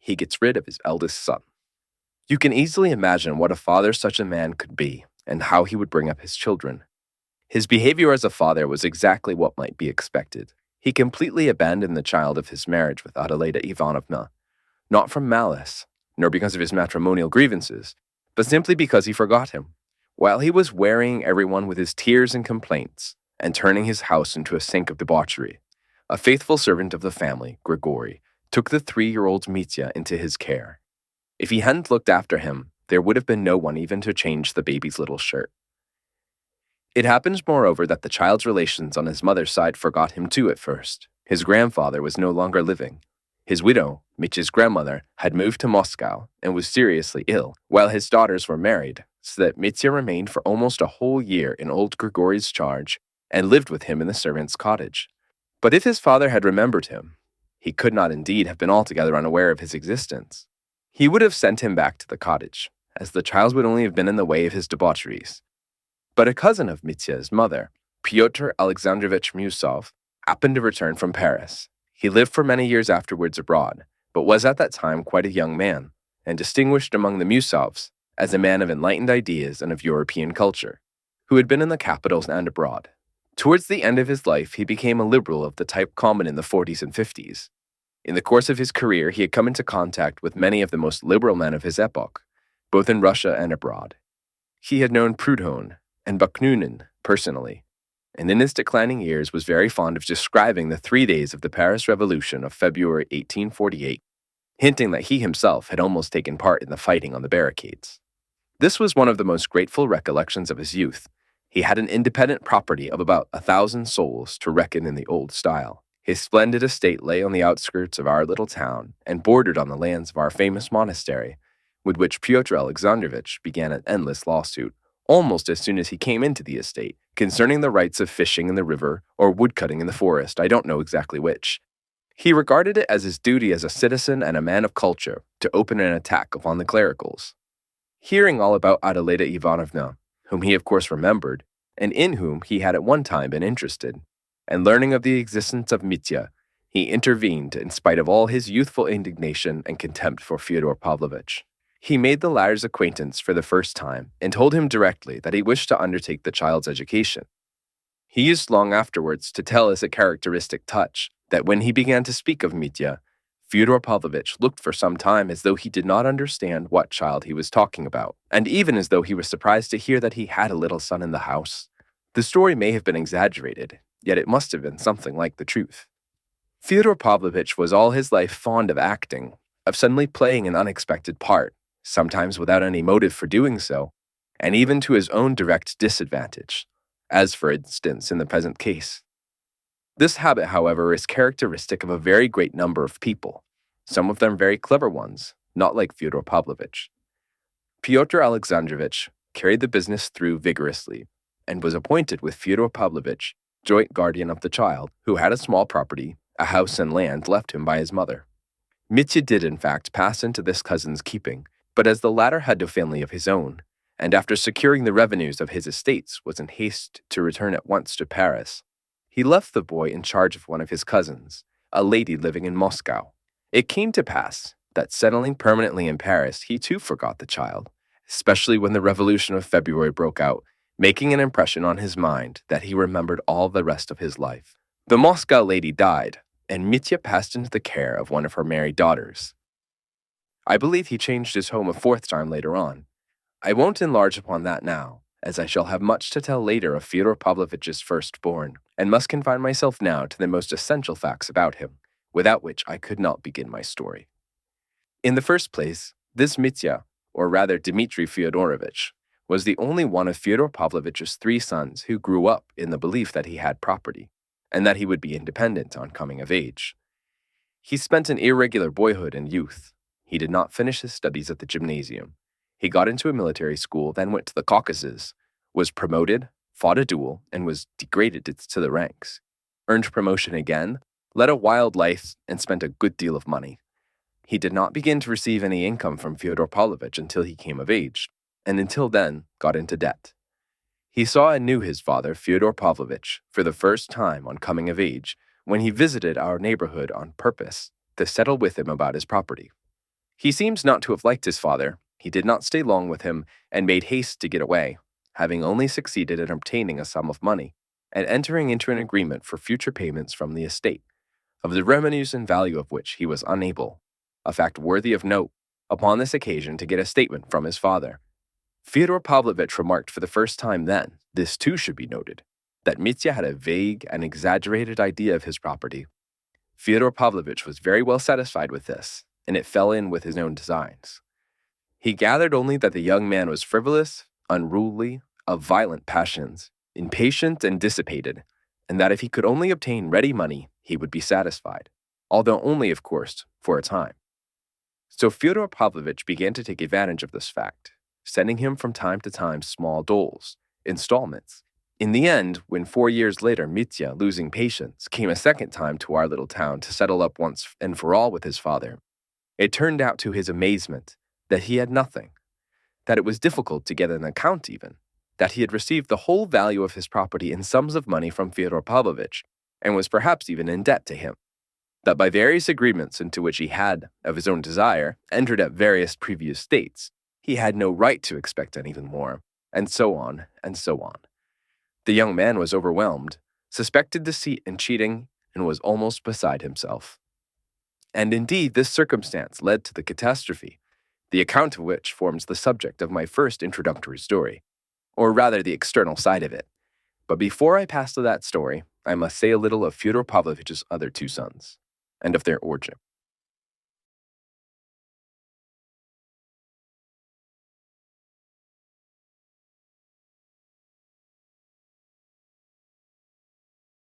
he gets rid of his eldest son. You can easily imagine what a father such a man could be and how he would bring up his children. His behavior as a father was exactly what might be expected. He completely abandoned the child of his marriage with Adeleda Ivanovna, not from malice, nor because of his matrimonial grievances, but simply because he forgot him. While he was wearying everyone with his tears and complaints, and turning his house into a sink of debauchery, a faithful servant of the family, Grigory, took the 3-year-old Mitya into his care. If he hadn't looked after him, there would have been no one even to change the baby's little shirt. It happens, moreover, that the child's relations on his mother's side forgot him too at first. His grandfather was no longer living. His widow, Mitya's grandmother, had moved to Moscow and was seriously ill, while his daughters were married, so that Mitya remained for almost a whole year in old Grigory's charge and lived with him in the servant's cottage. But if his father had remembered him, he could not indeed have been altogether unaware of his existence. He would have sent him back to the cottage, as the child would only have been in the way of his debaucheries. But a cousin of Mitya's mother, Fyodor Alexandrovich Musov, happened to return from Paris. He lived for many years afterwards abroad, but was at that time quite a young man, and distinguished among the Musovs as a man of enlightened ideas and of European culture, who had been in the capitals and abroad. Towards the end of his life, he became a liberal of the type common in the 40s and 50s. In the course of his career, he had come into contact with many of the most liberal men of his epoch, both in Russia and abroad. He had known Proudhon and Bakunin personally, and in his declining years was very fond of describing the 3 days of the Paris Revolution of February 1848, hinting that he himself had almost taken part in the fighting on the barricades. This was one of the most grateful recollections of his youth. He had an independent property of about 1,000 souls to reckon in the old style. His splendid estate lay on the outskirts of our little town and bordered on the lands of our famous monastery, with which Fyodor Alexandrovich began an endless lawsuit, almost as soon as he came into the estate, concerning the rights of fishing in the river or woodcutting in the forest, I don't know exactly which. He regarded it as his duty as a citizen and a man of culture to open an attack upon the clericals. Hearing all about Adeleda Ivanovna, whom he of course remembered, and in whom he had at one time been interested, and learning of the existence of Mitya, he intervened in spite of all his youthful indignation and contempt for Fyodor Pavlovitch. He made the latter's acquaintance for the first time and told him directly that he wished to undertake the child's education. He used long afterwards to tell as a characteristic touch that when he began to speak of Mitya, Fyodor Pavlovitch looked for some time as though he did not understand what child he was talking about, and even as though he was surprised to hear that he had a little son in the house. The story may have been exaggerated, yet it must have been something like the truth. Fyodor Pavlovitch was all his life fond of acting, of suddenly playing an unexpected part, sometimes without any motive for doing so, and even to his own direct disadvantage, as for instance in the present case. This habit, however, is characteristic of a very great number of people, some of them very clever ones, not like Fyodor Pavlovitch. Fyodor Alexandrovich carried the business through vigorously, and was appointed with Fyodor Pavlovitch joint guardian of the child, who had a small property, a house and land left him by his mother. Mitya did in fact pass into this cousin's keeping, but as the latter had no family of his own, and after securing the revenues of his estates was in haste to return at once to Paris, he left the boy in charge of one of his cousins, a lady living in Moscow. It came to pass that settling permanently in Paris, he too forgot the child, especially when the Revolution of February broke out, making an impression on his mind that he remembered all the rest of his life. The Moscow lady died, and Mitya passed into the care of one of her married daughters. I believe he changed his home a 4th time later on. I won't enlarge upon that now, as I shall have much to tell later of Fyodor Pavlovitch's firstborn, and must confine myself now to the most essential facts about him, without which I could not begin my story. In the first place, this Mitya, or rather Dmitri Fyodorovich, was the only one of Fyodor Pavlovitch's 3 sons who grew up in the belief that he had property, and that he would be independent on coming of age. He spent an irregular boyhood and youth. He did not finish his studies at the gymnasium. He got into a military school, then went to the Caucasus, was promoted, fought a duel, and was degraded to the ranks. Earned promotion again, led a wild life, and spent a good deal of money. He did not begin to receive any income from Fyodor Pavlovitch until he came of age, and until then got into debt. He saw and knew his father, Fyodor Pavlovitch, for the first time on coming of age, when he visited our neighborhood on purpose to settle with him about his property. He seems not to have liked his father. He did not stay long with him and made haste to get away, having only succeeded in obtaining a sum of money and entering into an agreement for future payments from the estate, of the revenues and value of which he was unable, a fact worthy of note, upon this occasion to get a statement from his father. Fyodor Pavlovitch remarked for the first time then, this too should be noted, that Mitya had a vague and exaggerated idea of his property. Fyodor Pavlovitch was very well satisfied with this, and it fell in with his own designs. He gathered only that the young man was frivolous, unruly, of violent passions, impatient and dissipated, and that if he could only obtain ready money, he would be satisfied, although only, of course, for a time. So Fyodor Pavlovitch began to take advantage of this fact, sending him from time to time small doles, installments. In the end, when 4 years later Mitya, losing patience, came a second time to our little town to settle up once and for all with his father, it turned out to his amazement that he had nothing, that it was difficult to get an account even, that he had received the whole value of his property in sums of money from Fyodor Pavlovitch, and was perhaps even in debt to him, that by various agreements into which he had, of his own desire, entered at various previous dates, he had no right to expect anything more, and so on, and so on. The young man was overwhelmed, suspected deceit and cheating, and was almost beside himself. And indeed, this circumstance led to the catastrophe, the account of which forms the subject of my first introductory story, or rather the external side of it. But before I pass to that story, I must say a little of Fyodor Pavlovitch's other two sons, and of their origin.